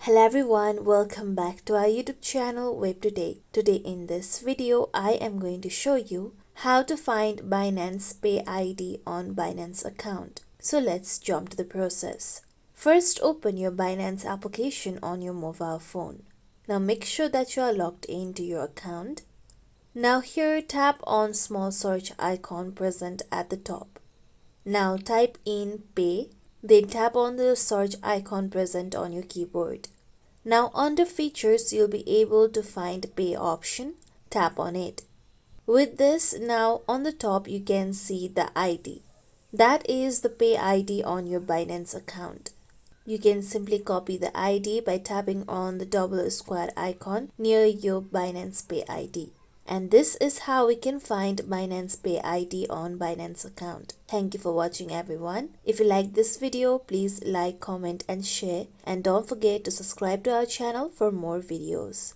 Hello everyone, welcome back to our YouTube channel WebToTech. Today in this video, I am going to show you how to find Binance Pay ID on Binance account. So let's jump to the process. First, open your Binance application on your mobile phone. Now make sure that you are logged into your account. Now here, tap on small search icon present at the top. Now type in Pay. Then tap on the search icon present on your keyboard. Now under features, you'll be able to find Pay option. Tap on it. With this, now on the top you can see the ID. That is the Pay ID on your Binance account. You can simply copy the ID by tapping on the double square icon near your Binance Pay ID. And this is how we can find Binance Pay ID on Binance account. Thank you for watching everyone. If you like this video, please like, comment and share. And don't forget to subscribe to our channel for more videos.